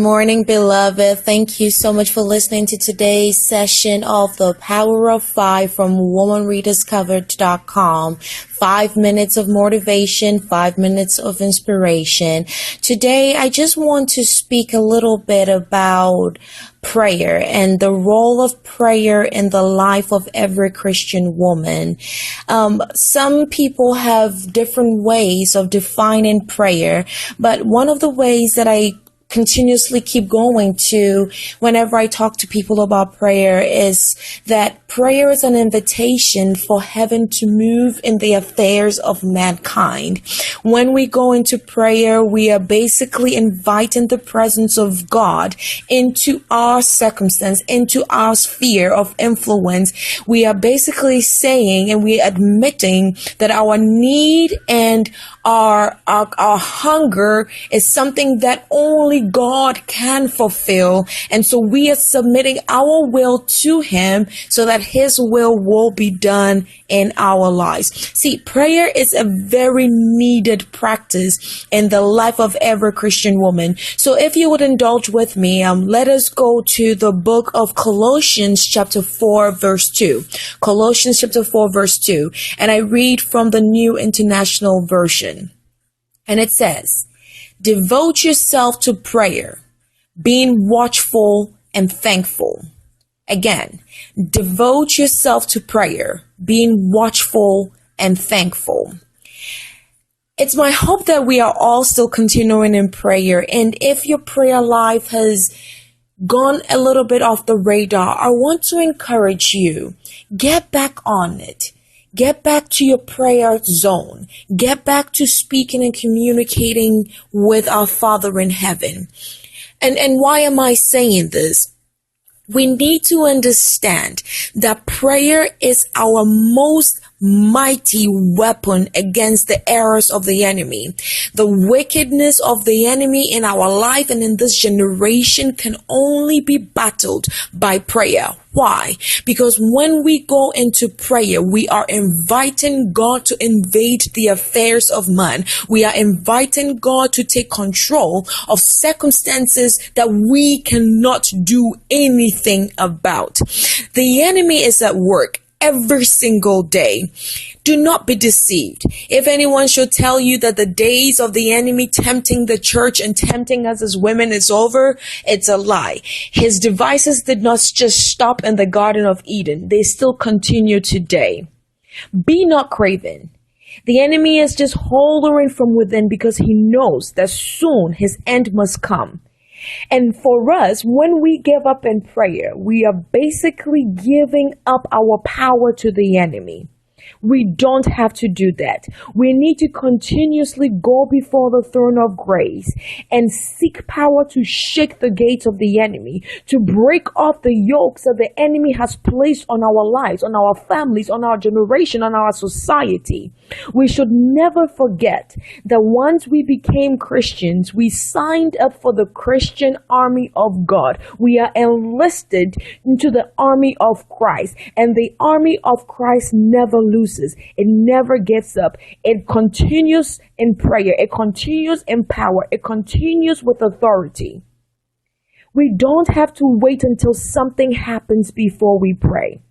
morning, beloved. Thank you so much for listening to today's session of The Power of Five from womanrediscovered.com. 5 minutes of motivation, 5 minutes of inspiration. Today, I just want to speak a little bit about prayer and the role of prayer in the life of every Christian woman. Some people have different ways of defining prayer, but one of the ways that I continuously keep going to whenever I talk to people about prayer is that prayer is an invitation for heaven to move in the affairs of mankind. When we go into prayer, we are basically inviting the presence of God into our circumstance, into our sphere of influence. We are basically saying and we are admitting that our need and our hunger is something that only God can fulfill. And so we are submitting our will to Him so that His will be done in our lives. See, prayer is a very needed practice in the life of every Christian woman. So if you would indulge with me, let us go to the book of Colossians chapter 4 verse 2. Colossians chapter 4 verse 2. And I read from the New International Version. And it says, devote yourself to prayer, being watchful and thankful. Again, devote yourself to prayer, being watchful and thankful. It's my hope that we are all still continuing in prayer. And if your prayer life has gone a little bit off the radar, I want to encourage you, get back on it. Get back to your prayer zone. Get back to speaking and communicating with our Father in heaven. And why am I saying this? We need to understand that prayer is our most mighty weapon against the errors of the enemy. The wickedness of the enemy in our life and in this generation can only be battled by prayer. Why? Because when we go into prayer, we are inviting God to invade the affairs of man. We are inviting God to take control of circumstances that we cannot do anything about. The enemy is at work every single day. Do not be deceived. If anyone should tell you that the days of the enemy tempting the church and tempting us as women is over, it's a lie. His devices did not just stop in the Garden of Eden. They still continue today. Be not craven. The enemy is just hollering from within because he knows that soon his end must come. And for us, when we give up in prayer, we are basically giving up our power to the enemy. We don't have to do that. We need to continuously go before the throne of grace and seek power to shake the gates of the enemy, to break off the yokes that the enemy has placed on our lives, on our families, on our generation, on our society. We should never forget that once we became Christians, we signed up for the Christian army of God. We are enlisted into the army of Christ, and the army of Christ never loses. It never gives up. It continues in prayer. It continues in power. It continues with authority. We don't have to wait until something happens before we pray.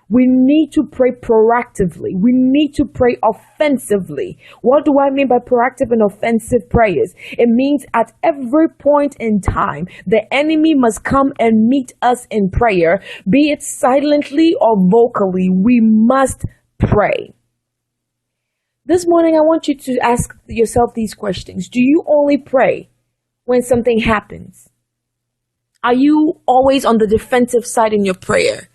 We need to pray proactively. We need to pray offensively. What do I mean by proactive and offensive prayers? It means at every point in time, the enemy must come and meet us in prayer, be it silently or vocally. We must pray. This morning, I want you to ask yourself these questions. Do you only pray when something happens? Are you always on the defensive side in your prayer?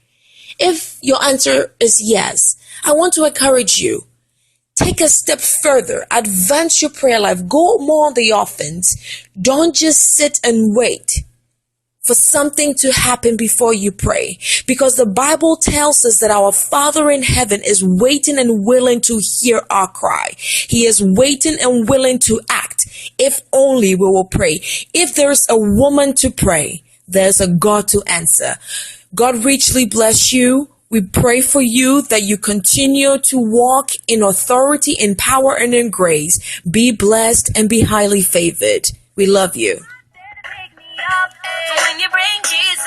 If your answer is yes, I want to encourage you. Take a step further. Advance your prayer life. Go more on the offense. Don't just sit and wait for something to happen before you pray. Because the Bible tells us that our Father in heaven is waiting and willing to hear our cry. He is waiting and willing to act if only we will pray. If there's a woman to pray, there's a God to answer. God richly bless you. We pray for you that you continue to walk in authority, in power, and in grace. Be blessed and be highly favored. We love you. for when you bring Jesus.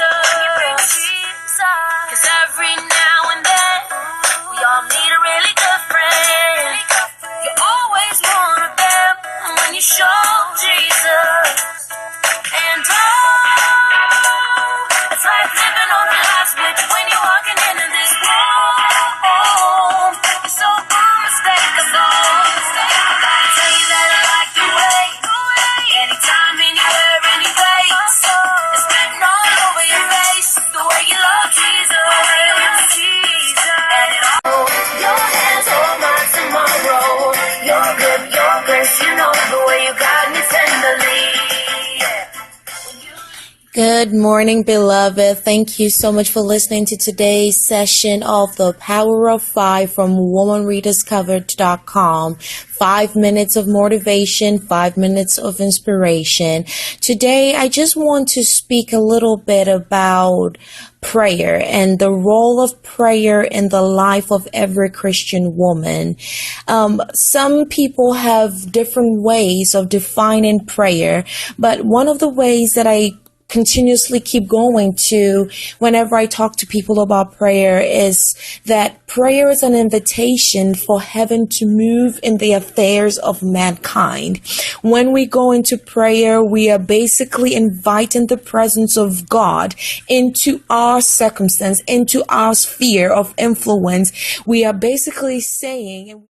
'Cause every now and then, we all need a really good friend. You're always one of them when you show Jesus. And it's like living on the last switch when you're walking into this room. You're so unmistakable. I gotta tell you that I like the way, anytime, anywhere, any place. It's written all over your face, the way you love Jesus, the way you love Jesus. And it all, your hands hold my tomorrow. Your good, your grace, you know the way you guide me tenderly. Good morning, beloved. Thank you so much for listening to today's session of The Power of Five from womanrediscovered.com. 5 minutes of motivation, 5 minutes of inspiration. Today, I just want to speak a little bit about prayer and the role of prayer in the life of every Christian woman. Some people have different ways of defining prayer, but one of the ways that I continuously keep going to whenever I talk to people about prayer is that prayer is an invitation for heaven to move in the affairs of mankind. When we go into prayer, we are basically inviting the presence of God into our circumstance, into our sphere of influence. We are basically saying